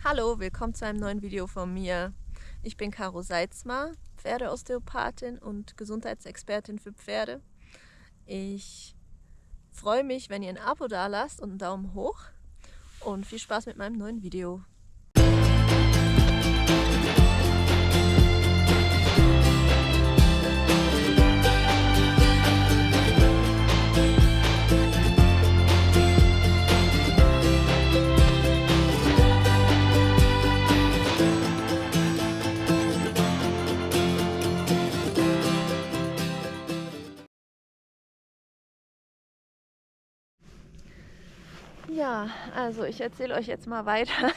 Hallo, willkommen zu einem neuen Video von mir. Ich bin Caro Seitzma, Pferdeosteopathin und Gesundheitsexpertin für Pferde. Ich freue mich, wenn ihr ein Abo dalasst und einen Daumen hoch und viel Spaß mit meinem neuen Video. Ja, also ich erzähle euch jetzt mal weiter.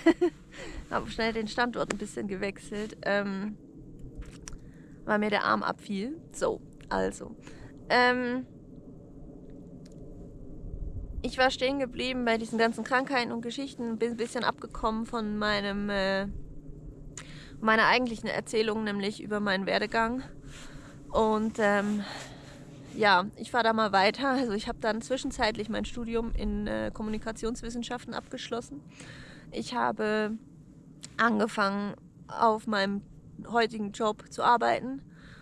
Habe schnell den Standort ein bisschen gewechselt, weil mir der Arm abfiel. So, also. Ich war stehen geblieben bei diesen ganzen Krankheiten und Geschichten, bin ein bisschen abgekommen von meiner eigentlichen Erzählung, nämlich über meinen Werdegang. Und ja, ich fahre da mal weiter. Also ich habe dann zwischenzeitlich mein Studium in Kommunikationswissenschaften abgeschlossen. Ich habe angefangen, auf meinem heutigen Job zu arbeiten,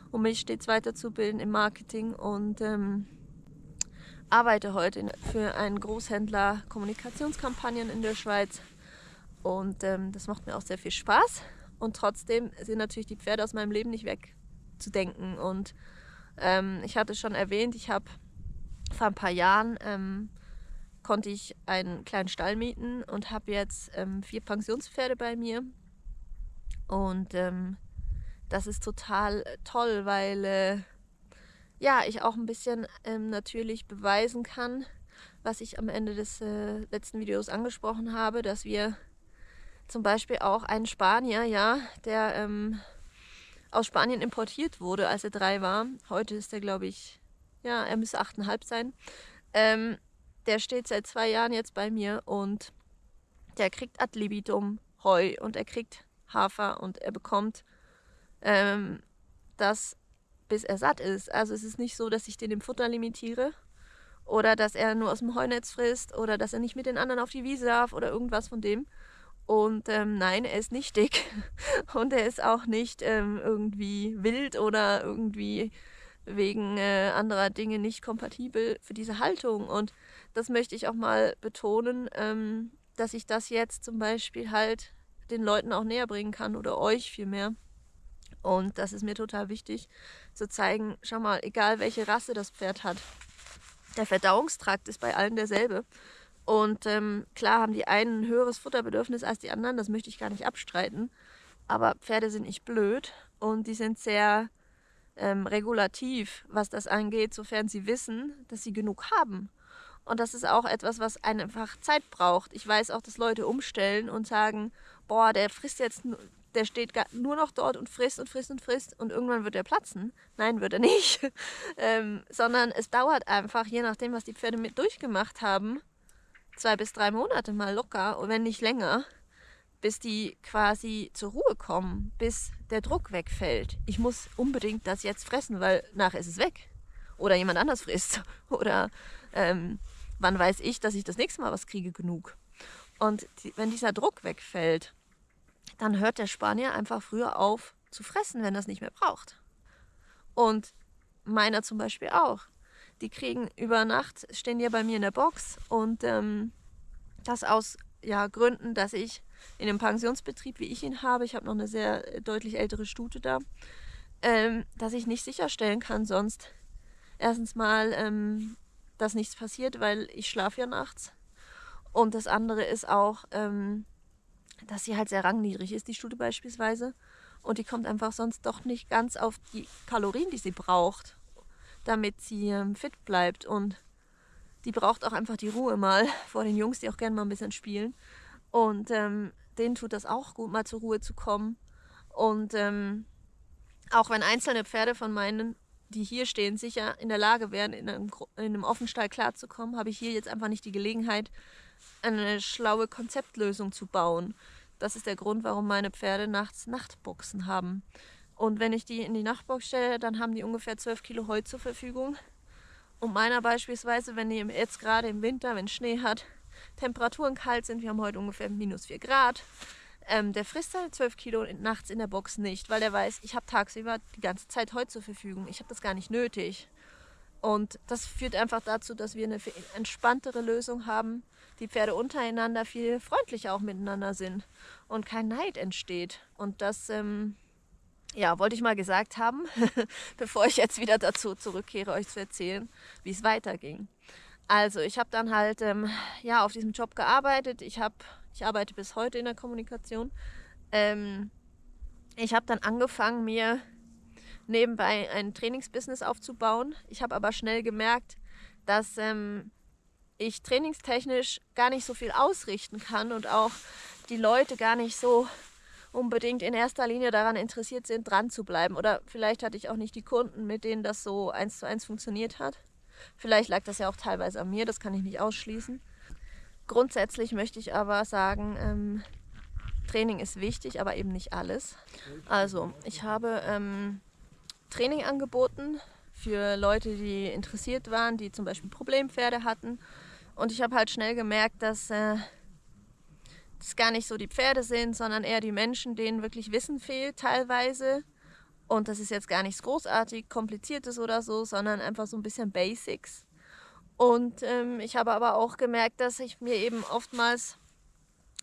um mich stets weiterzubilden im Marketing und arbeite heute für einen Großhändler Kommunikationskampagnen in der Schweiz. Und das macht mir auch sehr viel Spaß. Und trotzdem sind natürlich die Pferde aus meinem Leben nicht wegzudenken. Und ich hatte schon erwähnt, ich habe vor ein paar Jahren konnte ich einen kleinen Stall mieten und habe jetzt 4 Pensionspferde bei mir. Und das ist total toll, weil ja, ich auch ein bisschen natürlich beweisen kann, was ich am Ende des letzten Videos angesprochen habe, dass wir zum Beispiel auch einen Spanier, ja, der aus Spanien importiert wurde, als er 3 war. Heute ist er, glaube ich, ja, er müsste 8,5 sein. Der steht seit 2 Jahren jetzt bei mir und der kriegt ad libitum Heu und er kriegt Hafer und er bekommt das, bis er satt ist. Also es ist nicht so, dass ich den im Futter limitiere oder dass er nur aus dem Heunetz frisst oder dass er nicht mit den anderen auf die Wiese darf oder irgendwas von dem. Und nein, er ist nicht dick und er ist auch nicht irgendwie wild oder irgendwie wegen anderer Dinge nicht kompatibel für diese Haltung. Und das möchte ich auch mal betonen, dass ich das jetzt zum Beispiel halt den Leuten auch näher bringen kann oder euch vielmehr. Und das ist mir total wichtig, zu zeigen, schau mal, egal welche Rasse das Pferd hat, der Verdauungstrakt ist bei allen derselbe. Und klar haben die einen ein höheres Futterbedürfnis als die anderen, das möchte ich gar nicht abstreiten. Aber Pferde sind nicht blöd und die sind sehr regulativ, was das angeht, sofern sie wissen, dass sie genug haben. Und das ist auch etwas, was einfach Zeit braucht. Ich weiß auch, dass Leute umstellen und sagen, boah, der frisst jetzt, der steht nur noch dort und frisst und frisst und frisst und irgendwann wird er platzen. Nein, wird er nicht. Sondern es dauert einfach, je nachdem, was die Pferde mit durchgemacht haben, 2 bis 3 Monate mal locker, und wenn nicht länger, bis die quasi zur Ruhe kommen, bis der Druck wegfällt. Ich muss unbedingt das jetzt fressen, weil nachher ist es weg. Oder jemand anders frisst. Oder wann weiß ich, dass ich das nächste Mal was kriege genug. Und wenn dieser Druck wegfällt, dann hört der Spanier einfach früher auf zu fressen, wenn er es nicht mehr braucht. Und meiner zum Beispiel auch. Die kriegen über Nacht, stehen ja bei mir in der Box und das aus Gründen, dass ich in einem Pensionsbetrieb, wie ich ihn habe, ich habe noch eine sehr deutlich ältere Stute da, dass ich nicht sicherstellen kann sonst erstens mal, dass nichts passiert, weil ich schlafe ja nachts. Und das andere ist auch, dass sie halt sehr rangniedrig ist, die Stute beispielsweise. Und die kommt einfach sonst doch nicht ganz auf die Kalorien, die sie braucht, damit sie fit bleibt. Und die braucht auch einfach die Ruhe mal vor den Jungs, die auch gerne mal ein bisschen spielen. Und denen tut das auch gut, mal zur Ruhe zu kommen. Und auch wenn einzelne Pferde von meinen, die hier stehen, sicher in der Lage wären, in einem Offenstall klarzukommen, habe ich hier jetzt einfach nicht die Gelegenheit, eine schlaue Konzeptlösung zu bauen. Das ist der Grund, warum meine Pferde nachts Nachtboxen haben. Und wenn ich die in die Nachtbox stelle, dann haben die ungefähr 12 Kilo Heu zur Verfügung. Und meiner beispielsweise, wenn die jetzt gerade im Winter, wenn Schnee hat, Temperaturen kalt sind, wir haben heute ungefähr -4 Grad, Der frisst seine 12 Kilo nachts in der Box nicht, weil der weiß, ich habe tagsüber die ganze Zeit Heu zur Verfügung. Ich habe das gar nicht nötig. Und das führt einfach dazu, dass wir eine viel entspanntere Lösung haben, die Pferde untereinander viel freundlicher auch miteinander sind und kein Neid entsteht. Und das wollte ich mal gesagt haben, bevor ich jetzt wieder dazu zurückkehre, euch zu erzählen, wie es weiterging. Also ich habe dann halt auf diesem Job gearbeitet. Ich arbeite bis heute in der Kommunikation. Ich habe dann angefangen, mir nebenbei ein Trainingsbusiness aufzubauen. Ich habe aber schnell gemerkt, dass ich trainingstechnisch gar nicht so viel ausrichten kann und auch die Leute gar nicht so unbedingt in erster Linie daran interessiert sind, dran zu bleiben. Oder vielleicht hatte ich auch nicht die Kunden, mit denen das so 1:1 funktioniert hat. Vielleicht lag das ja auch teilweise an mir, das kann ich nicht ausschließen. Grundsätzlich möchte ich aber sagen, Training ist wichtig, aber eben nicht alles. Also, ich habe Training angeboten für Leute, die interessiert waren, die zum Beispiel Problempferde hatten. Und ich habe halt schnell gemerkt, dass das gar nicht so die Pferde sind, sondern eher die Menschen, denen wirklich Wissen fehlt teilweise. Und das ist jetzt gar nichts großartig Kompliziertes oder so, sondern einfach so ein bisschen Basics. Und ich habe aber auch gemerkt, dass ich mir eben oftmals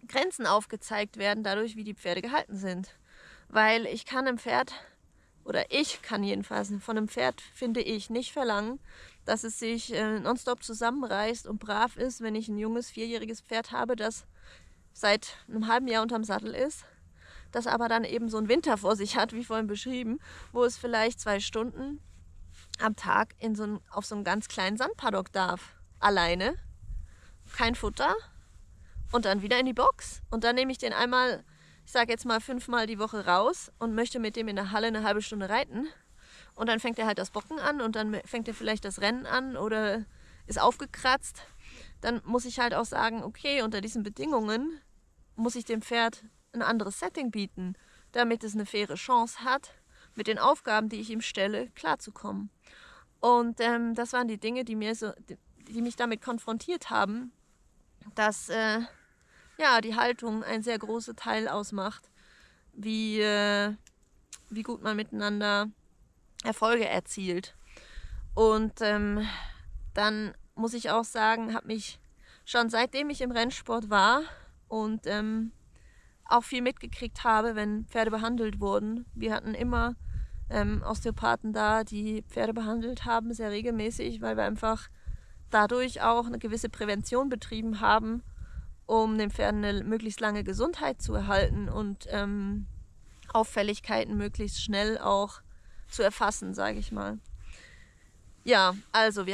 Grenzen aufgezeigt werden, dadurch, wie die Pferde gehalten sind. Weil ich kann ich kann jedenfalls von einem Pferd, finde ich, nicht verlangen, dass es sich nonstop zusammenreißt und brav ist, wenn ich ein junges, 4-jähriges Pferd habe, das seit einem halben Jahr unterm Sattel ist, das aber dann eben so einen Winter vor sich hat, wie vorhin beschrieben, wo es vielleicht 2 Stunden am Tag auf so einen ganz kleinen Sandpaddock darf. Alleine, kein Futter und dann wieder in die Box. Und dann nehme ich den einmal, ich sage jetzt mal 5-mal die Woche raus und möchte mit dem in der Halle eine halbe Stunde reiten. Und dann fängt er halt das Bocken an und dann fängt er vielleicht das Rennen an oder ist aufgekratzt. Dann muss ich halt auch sagen, okay, unter diesen Bedingungen muss ich dem Pferd ein anderes Setting bieten, damit es eine faire Chance hat, mit den Aufgaben, die ich ihm stelle, klarzukommen. Und das waren die Dinge, die mich damit konfrontiert haben, dass die Haltung einen sehr großen Teil ausmacht, wie gut man miteinander Erfolge erzielt. Und dann muss ich auch sagen, habe mich schon seitdem ich im Rennsport war und auch viel mitgekriegt habe, wenn Pferde behandelt wurden. Wir hatten immer Osteopathen da, die Pferde behandelt haben, sehr regelmäßig, weil wir einfach dadurch auch eine gewisse Prävention betrieben haben, um den Pferden eine möglichst lange Gesundheit zu erhalten und Auffälligkeiten möglichst schnell auch zu erfassen, sage ich mal. Ja, also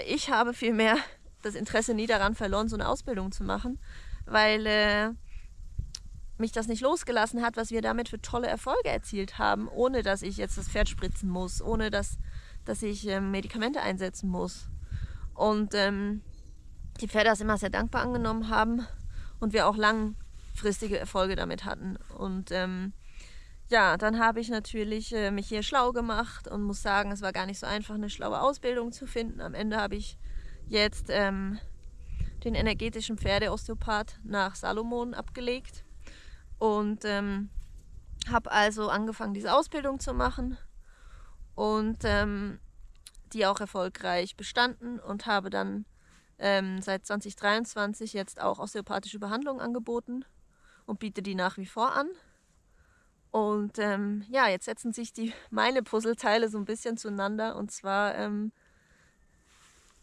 ich habe vielmehr das Interesse nie daran verloren, so eine Ausbildung zu machen, weil mich das nicht losgelassen hat, was wir damit für tolle Erfolge erzielt haben, ohne dass ich jetzt das Pferd spritzen muss, ohne dass ich Medikamente einsetzen muss. Und die Pferde das immer sehr dankbar angenommen haben und wir auch langfristige Erfolge damit hatten. Und dann habe ich natürlich mich hier schlau gemacht und muss sagen, es war gar nicht so einfach, eine schlaue Ausbildung zu finden. Am Ende habe ich jetzt den energetischen Pferdeosteopath nach Salomon abgelegt und habe also angefangen, diese Ausbildung zu machen und die auch erfolgreich bestanden und habe dann seit 2023 jetzt auch osteopathische Behandlungen angeboten und biete die nach wie vor an. Und jetzt setzen sich meine Puzzleteile so ein bisschen zueinander. Und zwar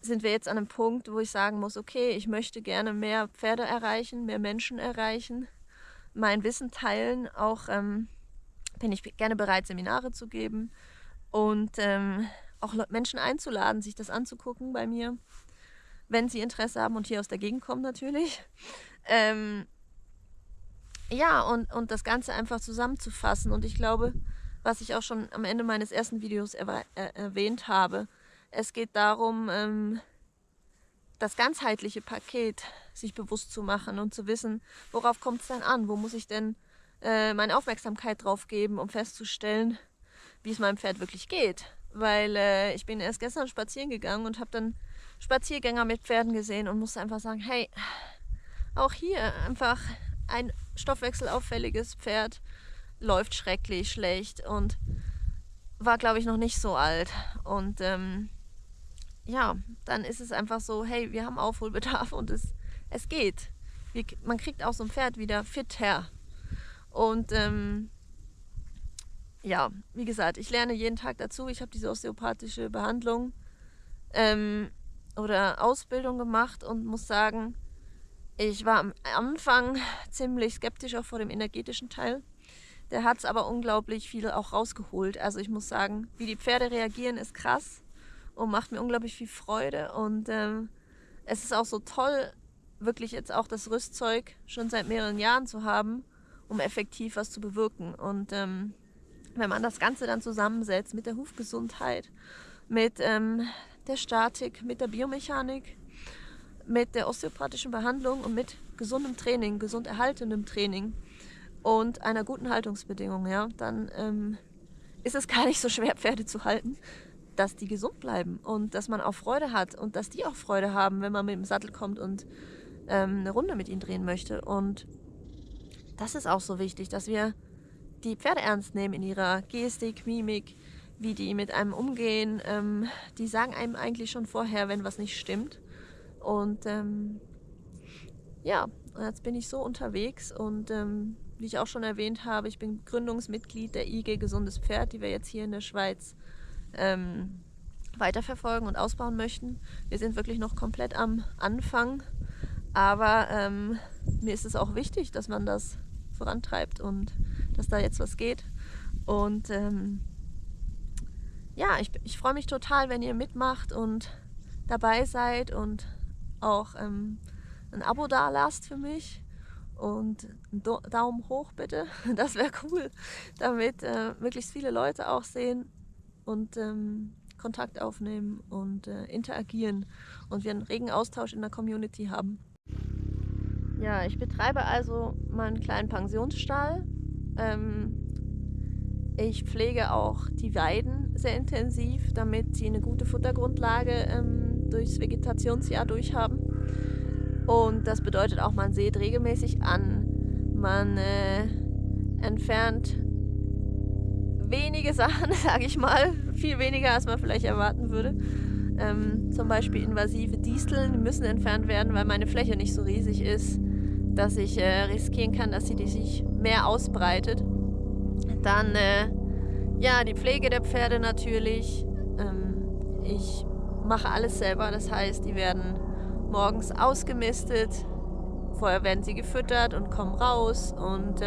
sind wir jetzt an einem Punkt, wo ich sagen muss, okay, ich möchte gerne mehr Pferde erreichen, mehr Menschen erreichen, mein Wissen teilen. Auch bin ich gerne bereit, Seminare zu geben und auch Menschen einzuladen, sich das anzugucken bei mir, wenn sie Interesse haben und hier aus der Gegend kommen natürlich. Und das Ganze einfach zusammenzufassen. Und ich glaube, was ich auch schon am Ende meines ersten Videos erwähnt habe, es geht darum, das ganzheitliche Paket sich bewusst zu machen und zu wissen, worauf kommt es denn an? Wo muss ich denn meine Aufmerksamkeit drauf geben, um festzustellen, wie es meinem Pferd wirklich geht. Weil ich bin erst gestern spazieren gegangen und habe dann Spaziergänger mit Pferden gesehen und musste einfach sagen, hey, auch hier einfach ein stoffwechselauffälliges Pferd läuft schrecklich schlecht und war, glaube ich, noch nicht so alt. Und ja, dann ist es einfach so, hey, wir haben Aufholbedarf und es geht. Man kriegt auch so ein Pferd wieder fit her. Und ja, wie gesagt, ich lerne jeden Tag dazu. Ich habe diese osteopathische Behandlung oder Ausbildung gemacht und muss sagen, ich war am Anfang ziemlich skeptisch auch vor dem energetischen Teil. Der hat es aber unglaublich viel auch rausgeholt. Also ich muss sagen, wie die Pferde reagieren, ist krass und macht mir unglaublich viel Freude. Und es ist auch so toll, wirklich jetzt auch das Rüstzeug schon seit mehreren Jahren zu haben, um effektiv was zu bewirken. Und wenn man das Ganze dann zusammensetzt mit der Hufgesundheit, mit der Statik, mit der Biomechanik, mit der osteopathischen Behandlung und mit gesundem Training, gesund erhaltenem Training und einer guten Haltungsbedingung, ja, dann ist es gar nicht so schwer, Pferde zu halten, dass die gesund bleiben und dass man auch Freude hat und dass die auch Freude haben, wenn man mit dem Sattel kommt und eine Runde mit ihnen drehen möchte. Und das ist auch so wichtig, dass wir die Pferde ernst nehmen in ihrer Gestik, Mimik, wie die mit einem umgehen. Die sagen einem eigentlich schon vorher, wenn was nicht stimmt. Und ja, jetzt bin ich so unterwegs und wie ich auch schon erwähnt habe, ich bin Gründungsmitglied der IG Gesundes Pferd, die wir jetzt hier in der Schweiz weiterverfolgen und ausbauen möchten. Wir sind wirklich noch komplett am Anfang, aber mir ist es auch wichtig, dass man das vorantreibt und dass da jetzt was geht. Und ja, ich freue mich total, wenn ihr mitmacht und dabei seid und auch ein Abo da lasst für mich und einen Daumen hoch bitte, das wäre cool, damit möglichst viele Leute auch sehen und Kontakt aufnehmen und interagieren und wir einen regen Austausch in der Community haben. Ja, ich betreibe also meinen kleinen Pensionsstall. Ich pflege auch die Weiden sehr intensiv, damit sie eine gute Futtergrundlage durchs Vegetationsjahr durchhaben. Und das bedeutet auch, man sät regelmäßig an, man entfernt wenige Sachen, sage ich mal, viel weniger, als man vielleicht erwarten würde. Zum Beispiel invasive Disteln, die müssen entfernt werden, weil meine Fläche nicht so riesig ist, dass ich riskieren kann, dass sie sich mehr ausbreitet. Dann ja, die Pflege der Pferde natürlich. Ich mache alles selber, das heißt, die werden morgens ausgemistet, vorher werden sie gefüttert und kommen raus und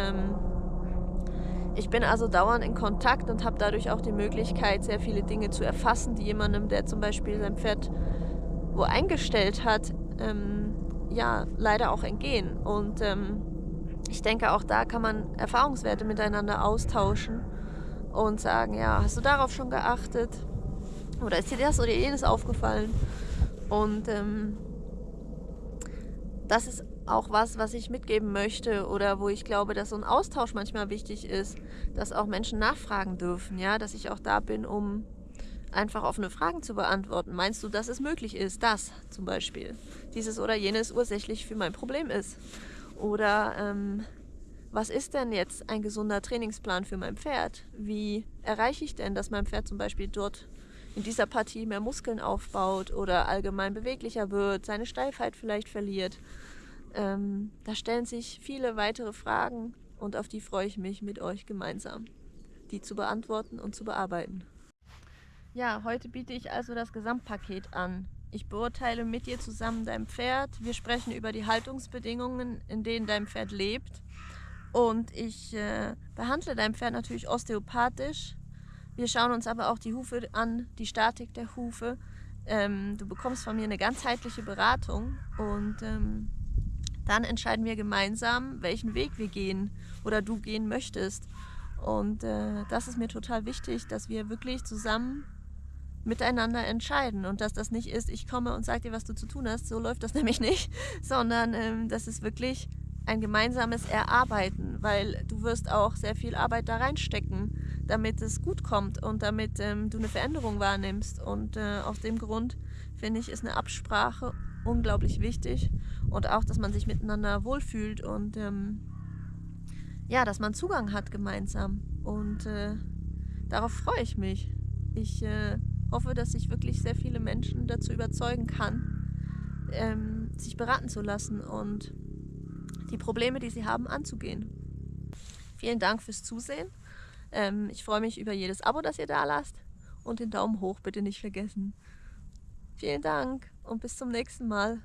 ich bin also dauernd in Kontakt und habe dadurch auch die Möglichkeit, sehr viele Dinge zu erfassen, die jemandem, der zum Beispiel sein Pferd wo eingestellt hat, ja, leider auch entgehen. Und ich denke, auch da kann man Erfahrungswerte miteinander austauschen und sagen, ja, hast du darauf schon geachtet? Oder ist dir das oder jenes aufgefallen? Und das ist auch was ich mitgeben möchte oder wo ich glaube, dass so ein Austausch manchmal wichtig ist, dass auch Menschen nachfragen dürfen, ja, dass ich auch da bin, um einfach offene Fragen zu beantworten. Meinst du, dass es möglich ist, dass zum Beispiel dieses oder jenes ursächlich für mein Problem ist? Oder was ist denn jetzt ein gesunder Trainingsplan für mein Pferd? Wie erreiche ich denn, dass mein Pferd zum Beispiel dort in dieser Partie mehr Muskeln aufbaut oder allgemein beweglicher wird, seine Steifheit vielleicht verliert? Da stellen sich viele weitere Fragen und auf die freue ich mich mit euch gemeinsam, die zu beantworten und zu bearbeiten. Ja, heute biete ich also das Gesamtpaket an. Ich beurteile mit dir zusammen dein Pferd. Wir sprechen über die Haltungsbedingungen, in denen dein Pferd lebt. Und ich behandle dein Pferd natürlich osteopathisch. Wir schauen uns aber auch die Hufe an, die Statik der Hufe. Du bekommst von mir eine ganzheitliche Beratung und dann entscheiden wir gemeinsam, welchen Weg wir gehen oder du gehen möchtest. Und das ist mir total wichtig, dass wir wirklich zusammen miteinander entscheiden und dass das nicht ist, ich komme und sage dir, was du zu tun hast, so läuft das nämlich nicht, sondern das ist wirklich ein gemeinsames Erarbeiten, weil du wirst auch sehr viel Arbeit da reinstecken, damit es gut kommt und damit du eine Veränderung wahrnimmst und aus dem Grund finde ich, ist eine Absprache unglaublich wichtig und auch, dass man sich miteinander wohlfühlt und ja, dass man Zugang hat gemeinsam. Und darauf freue ich mich. Ich hoffe, dass ich wirklich sehr viele Menschen dazu überzeugen kann, sich beraten zu lassen und die Probleme, die sie haben, anzugehen. Vielen Dank fürs Zusehen. Ich freue mich über jedes Abo, das ihr da lasst, und den Daumen hoch bitte nicht vergessen. Vielen Dank und bis zum nächsten Mal.